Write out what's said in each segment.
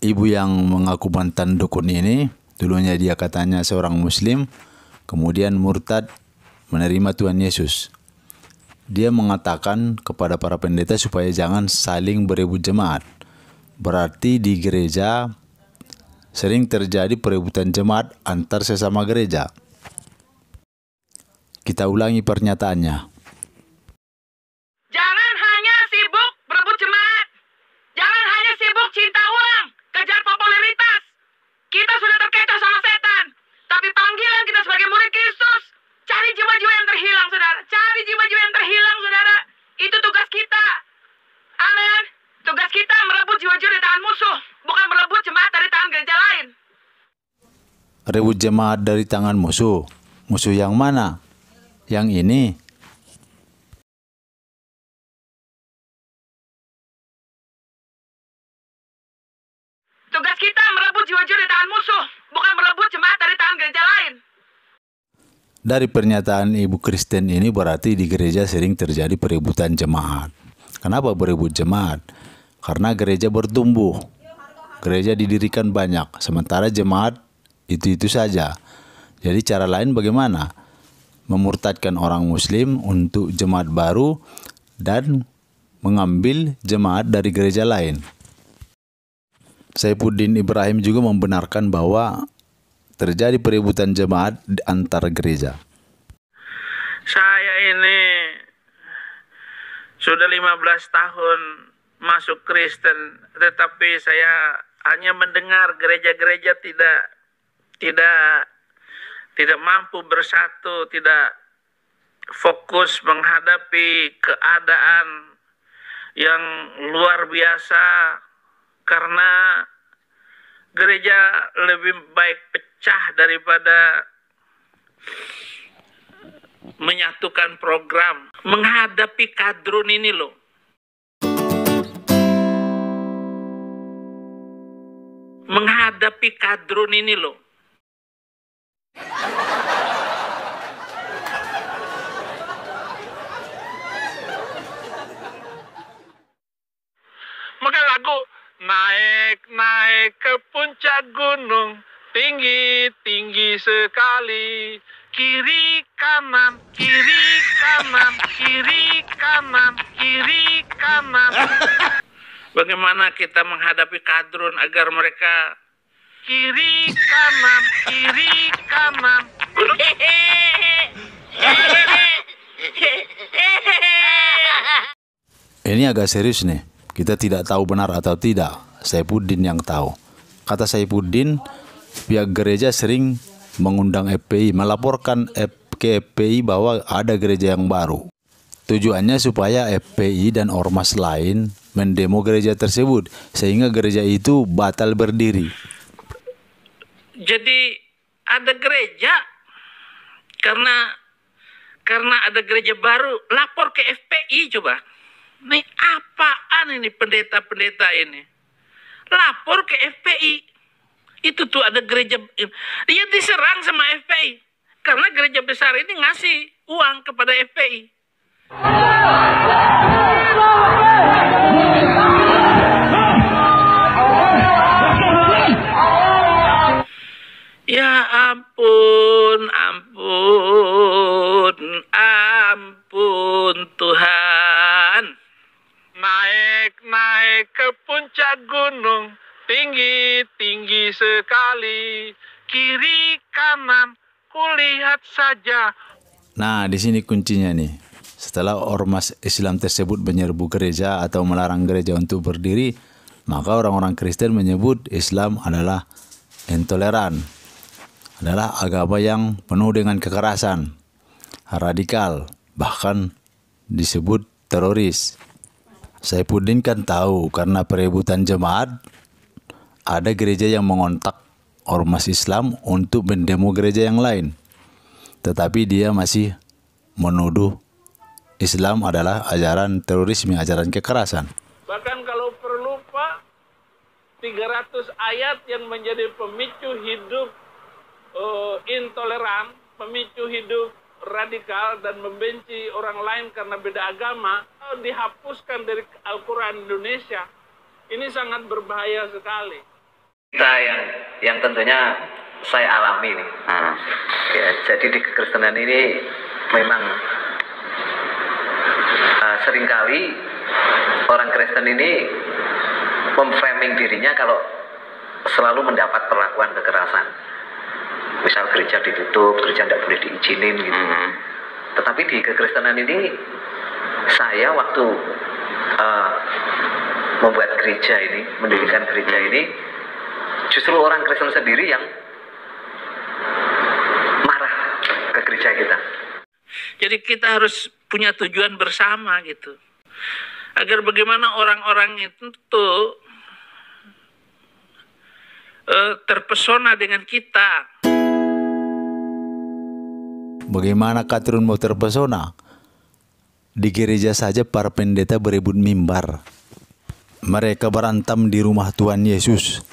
ibu yang mengaku mantan dukun ini, dulunya dia katanya seorang muslim, kemudian murtad menerima Tuhan Yesus. Dia mengatakan kepada para pendeta supaya jangan saling berebut jemaat. Berarti di gereja sering terjadi perebutan jemaat antar sesama gereja. Kita ulangi pernyataannya. Jangan hanya sibuk berebut jemaat. Jangan hanya sibuk cinta uang, kejar popularitas. Kita sudah terkecoh sama setan. Tapi panggilan kita sebagai murid Kristus, cari jiwa-jiwa yang terhilang, saudara. Cari jiwa-jiwa yang terhilang, saudara. Itu tugas kita. Amin. Tugas kita merebut jiwa-jiwa dari tangan musuh, bukan merebut jemaat dari tangan gereja lain. Rebut jemaat dari tangan musuh. Musuh yang mana? Yang ini. Tugas kita merebut jiwa-jiwa dari tangan musuh, bukan merebut jemaat dari tangan gereja lain. Dari pernyataan Ibu Kristen ini berarti di gereja sering terjadi perebutan jemaat. Kenapa berebut jemaat? Karena gereja bertumbuh. Gereja didirikan banyak, sementara jemaat itu-itu saja. Jadi cara lain bagaimana? Memurtadkan orang muslim untuk jemaat baru dan mengambil jemaat dari gereja lain. Saifuddin Ibrahim juga membenarkan bahwa terjadi perebutan jemaat antar gereja. Saya ini sudah 15 tahun masuk Kristen, tetapi saya hanya mendengar gereja-gereja tidak mampu bersatu, tidak fokus menghadapi keadaan yang luar biasa, karena gereja lebih baik pecah daripada menyatukan program. Menghadapi kadrun ini loh. Menghadapi kadrun ini loh. Maka lagu naik ke puncak gunung, tinggi sekali, kiri kanan, kiri kanan, kiri kanan, kiri kanan. Bagaimana kita menghadapi kadrun agar mereka kiri kanan, kiri kanan. Ini agak serius nih. Kita tidak tahu benar atau tidak. Saifuddin yang tahu. Kata Saifuddin, pihak gereja sering mengundang FPI, melaporkan ke FPI bahwa ada gereja yang baru. Tujuannya supaya FPI dan ormas lain mendemo gereja tersebut, sehingga gereja itu batal berdiri. Jadi ada gereja, karena ada gereja baru, lapor ke FPI coba. Nih apaan ini pendeta-pendeta ini? Lapor ke FPI. Itu tuh ada gereja, dia diserang sama FPI. Karena gereja besar ini ngasih uang kepada FPI. Ya ampun Tuhan. Naik ke puncak gunung, tinggi sekali, kiri kanan, kulihat saja. Nah, di sini kuncinya nih. Setelah ormas Islam tersebut menyerbu gereja atau melarang gereja untuk berdiri, maka orang-orang Kristen menyebut Islam adalah intoleran, adalah agama yang penuh dengan kekerasan, radikal, bahkan disebut teroris. Saifuddin kan tahu karena perebutan jemaat, ada gereja yang mengontak ormas Islam untuk mendemo gereja yang lain. Tetapi dia masih menuduh Islam adalah ajaran terorisme, ajaran kekerasan. Bahkan kalau perlu Pak, 300 ayat yang menjadi pemicu hidup intoleran, pemicu hidup radikal dan membenci orang lain karena beda agama, dihapuskan dari Al-Quran Indonesia. Ini sangat berbahaya sekali. yang tentunya saya alami nih. Ya, jadi di kekristenan ini memang seringkali orang Kristen ini memframing dirinya kalau selalu mendapat perlakuan kekerasan. Misal gereja ditutup, gereja tidak boleh diizinin gitu. Tetapi di kekristenan ini saya waktu membuat gereja ini, mendirikan gereja ini, justru orang Kristen sendiri yang marah ke gereja kita. Jadi kita harus punya tujuan bersama gitu. Agar bagaimana orang-orang itu tuh terpesona dengan kita. Bagaimana Katrun mau terpesona? Di gereja saja para pendeta berebut mimbar. Mereka berantem di rumah Tuhan Yesus.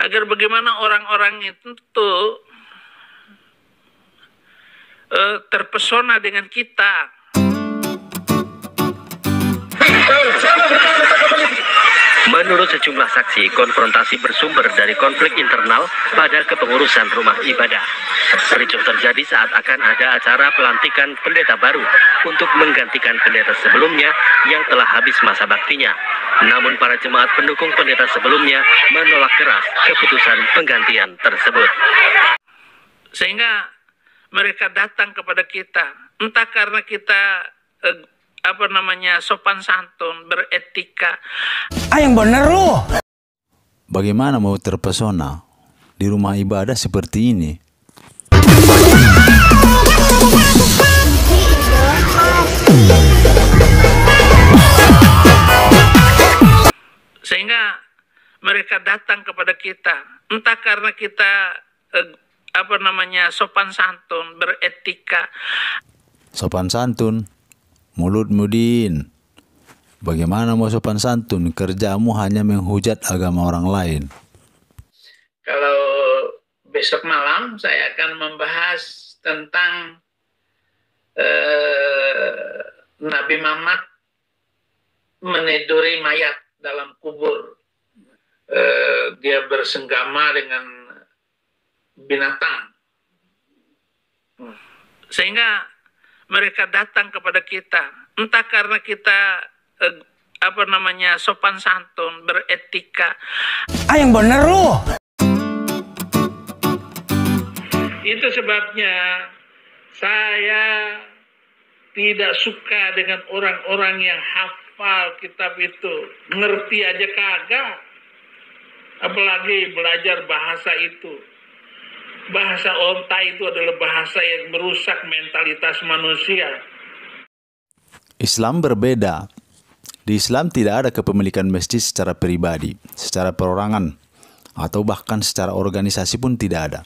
Agar bagaimana orang-orang itu tuh terpesona dengan kita. Menurut sejumlah saksi, konfrontasi bersumber dari konflik internal pada kepengurusan rumah ibadah. Ricuh terjadi saat akan ada acara pelantikan pendeta baru untuk menggantikan pendeta sebelumnya yang telah habis masa baktinya. Namun para jemaat pendukung pendeta sebelumnya menolak keras keputusan penggantian tersebut. Sehingga mereka datang kepada kita, entah karena kita sopan santun, beretika. Yang bener lu. Bagaimana mau terpesona di rumah ibadah seperti ini? Sehingga mereka datang kepada kita, entah karena kita sopan santun, beretika. Sopan santun, mulut mudin. Bagaimana mau sopan santun? Kerjamu hanya menghujat agama orang lain. Kalau besok malam saya akan membahas tentang Nabi Muhammad meniduri mayat dalam kubur. Dia bersenggama dengan binatang. Sehingga mereka datang kepada kita, entah karena kita sopan santun, beretika. Yang bener lu. Itu sebabnya saya tidak suka dengan orang-orang yang hafal kitab itu, ngerti aja kagak, apalagi belajar bahasa itu. Bahasa onta itu adalah bahasa yang merusak mentalitas manusia. Islam berbeda. Di Islam tidak ada kepemilikan masjid secara pribadi, secara perorangan, atau bahkan secara organisasi pun tidak ada.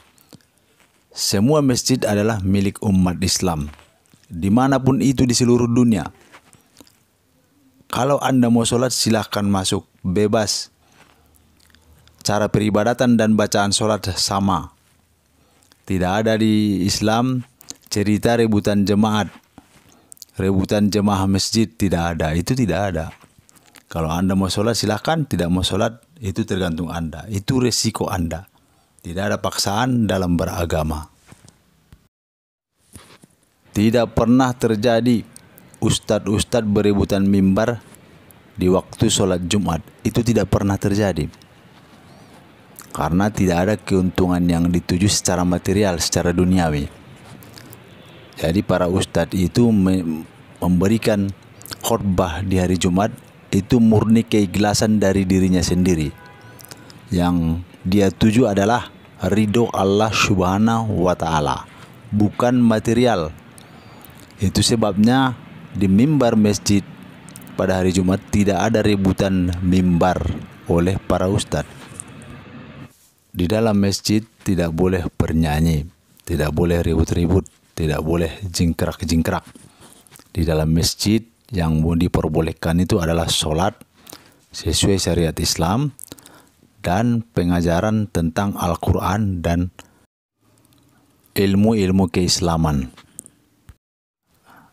Semua masjid adalah milik umat Islam, dimanapun itu di seluruh dunia. Kalau Anda mau sholat silahkan masuk, bebas. Cara peribadatan dan bacaan sholat sama. Tidak ada di Islam cerita rebutan jemaat, rebutan jemaah masjid, tidak ada. Itu tidak ada. Kalau Anda mau sholat silahkan, tidak mau sholat itu tergantung Anda. Itu resiko Anda. Tidak ada paksaan dalam beragama. Tidak pernah terjadi ustadz-ustadz berebutan mimbar di waktu sholat Jumat. Itu tidak pernah terjadi. Karena tidak ada keuntungan yang dituju secara material, secara duniawi. Jadi para ustadz itu memberikan khutbah di hari Jumat itu murni keikhlasan dari dirinya sendiri. Yang dia tuju adalah ridho Allah Subhanahu wa Ta'ala, bukan material. Itu sebabnya di mimbar masjid pada hari Jumat tidak ada rebutan mimbar oleh para ustadz. Di dalam masjid tidak boleh bernyanyi, tidak boleh ribut-ribut, tidak boleh jingkrak-jingkrak. Di dalam masjid yang mau diperbolehkan itu adalah sholat sesuai syariat Islam dan pengajaran tentang Al-Quran dan ilmu-ilmu keislaman.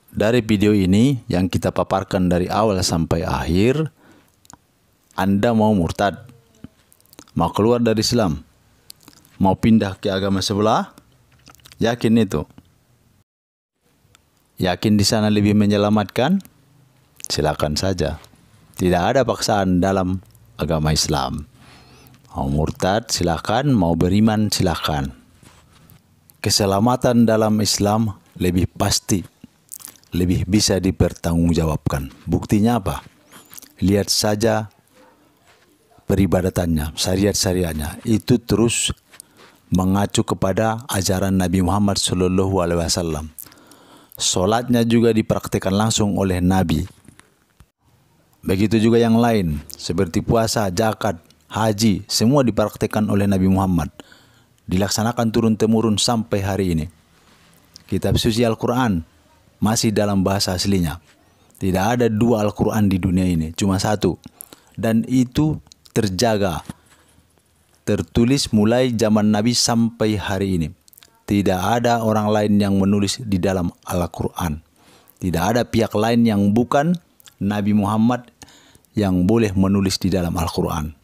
Dari video ini yang kita paparkan dari awal sampai akhir, Anda mau murtad, mau keluar dari Islam, mau pindah ke agama sebelah, yakin itu? Yakin di sana lebih menyelamatkan? Silakan saja. Tidak ada paksaan dalam agama Islam. Mau murtad silakan, mau beriman silakan. Keselamatan dalam Islam lebih pasti, lebih bisa dipertanggungjawabkan. Buktinya apa? Lihat saja peribadatannya, syariat-syariatnya. Itu terus mengacu kepada ajaran Nabi Muhammad SAW. Sholatnya juga dipraktikkan langsung oleh Nabi. Begitu juga yang lain, seperti puasa, zakat, haji, semua dipraktikkan oleh Nabi Muhammad. Dilaksanakan turun-temurun sampai hari ini. Kitab suci Al-Quran masih dalam bahasa aslinya. Tidak ada dua Al-Quran di dunia ini, cuma satu. Dan itu terjaga, tertulis mulai zaman Nabi sampai hari ini. Tidak ada orang lain yang menulis di dalam Al-Quran. Tidak ada pihak lain yang bukan Nabi Muhammad yang boleh menulis di dalam Al-Quran.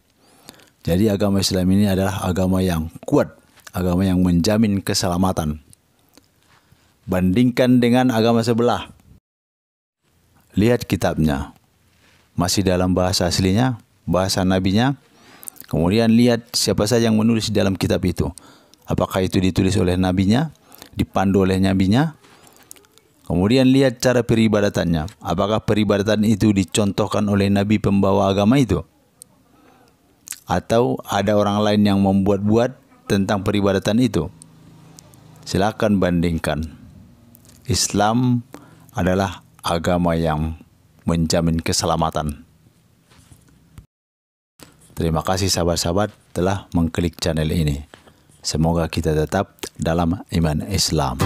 Jadi agama Islam ini adalah agama yang kuat, agama yang menjamin keselamatan. Bandingkan dengan agama sebelah. Lihat kitabnya. Masih dalam bahasa aslinya, bahasa nabinya. Kemudian lihat siapa saja yang menulis di dalam kitab itu. Apakah itu ditulis oleh nabinya, dipandu oleh nabinya. Kemudian lihat cara peribadatannya. Apakah peribadatan itu dicontohkan oleh nabi pembawa agama itu? Atau ada orang lain yang membuat-buat tentang peribadatan itu? Silakan bandingkan. Islam adalah agama yang menjamin keselamatan. Terima kasih sahabat-sahabat telah mengklik channel ini. Semoga kita tetap dalam iman Islam.